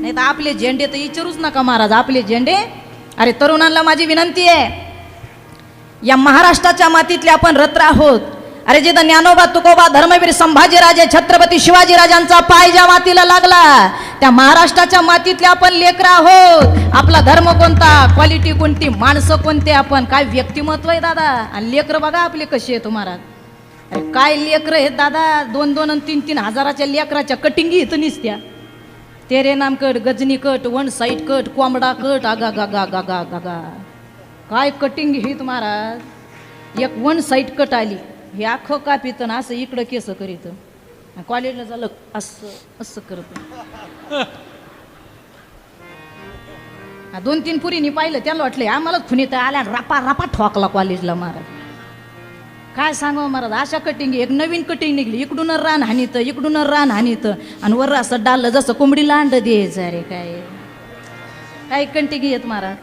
नाही तर आपले झेंडे तर विचारूच नका महाराज, आपले झेंडे. अरे तरुणांना माझी विनंती आहे, या महाराष्ट्राच्या मातीतले आपण रत्र आहोत. अरे जिथं ज्ञानोबा तुकोबा धर्मवीर संभाजीराजे छत्रपती शिवाजीराजांचा पाय ज्या मातीला लागला, त्या महाराष्ट्राच्या मातीतले आपण लेकर आहोत. आपला धर्म कोणता, क्वालिटी कोणती, माणसं कोणते, आपण काय व्यक्तिमत्व आहे दादा. आणि लेकर बघा आपले कसे आहे तुम्हाला. अरे काय लेकर आहेत दादा, 2-2 आणि 3-3 हजाराच्या लेकराच्या कटिंगी इथं निसत्या. Tere Naam cut, Ghajini cut, one side cut, कोंबडा कट, आगा गा गा गा गा गा गा. काय कटिंग ही तुम्हाला. एक वन साईड कट आली, हे अख्खं कापित असं इकडं केस करीत, कॉलेजला झालं असं असं करत. 2-3 पुरीनी पाहिलं, त्याला वाटलं आम्हालाच खुनीत आल्या, रापा रापा ठोकला कॉलेजला महाराज. काय सांगावं महाराज, अशा कटिंग. एक नवीन कटिंग निघली, इकडून रान हानीत, इकडून रान हानीत, आणि वर असं डाललं जसं कोंबडीला अंड द्यायचं. अरे काय काही कटिंग येत महाराज,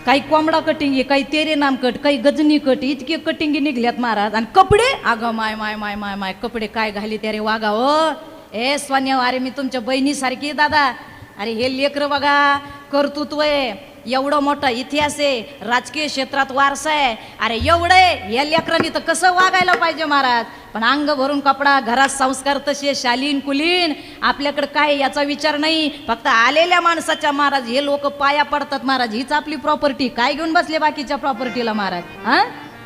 काही कोंबडा कटिंग, काही तेरे नाम कट, काही गजनी कट, इतके कटिंगी निघल्यात महाराज. आणि कपडे, अगं माय माय माय माय माय, कपडे काय घाली त्यारे वागा. हो ए स्वान्या, अरे मी तुमच्या बहिणीसारखी दादा. अरे हे लेकर बघा, कर्तृत्व आहे, एवढा मोठा इतिहास आहे, राजकीय क्षेत्रात वारसा आहे. अरे एवढं या लेकरांनी तर कसं वागायला पाहिजे महाराज. पण अंग भरून कपडा, घरात संस्कार तसे शालीन कुलीन, आपल्याकडे काय याचा विचार नाही. फक्त आलेल्या माणसाच्या महाराज हे लोक पाया पडतात महाराज. हीच आपली प्रॉपर्टी, काय घेऊन बसले बाकीच्या प्रॉपर्टीला महाराज. हा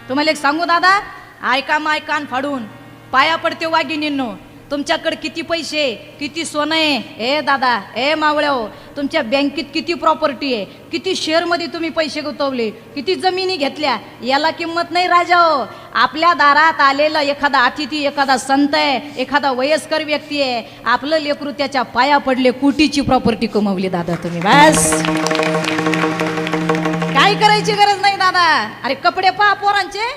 तुम्हाला एक सांगू दादा, ऐका माय कान फाडून, पाया पडते वाघिणींनो. तुमच्याकडे किती पैसे, किती सोनं आहे, ए दादा ए मावळ्याओ, तुमच्या बँकेत किती प्रॉपर्टी आहे, किती शेअरमध्ये तुम्ही पैसे गुंतवले, किती जमिनी घेतल्या, याला किंमत नाही राजा हो. आपल्या दारात आलेला एखादा अतिथी, एखादा संत आहे, एखादा वयस्कर व्यक्ती आहे, आपलं लेकरू त्याच्या पाया पडले, कोटीची प्रॉपर्टी कमवली दादा तुम्ही. बस काय करायची गरज नाही दादा. अरे कपडे पहा पोरांचे,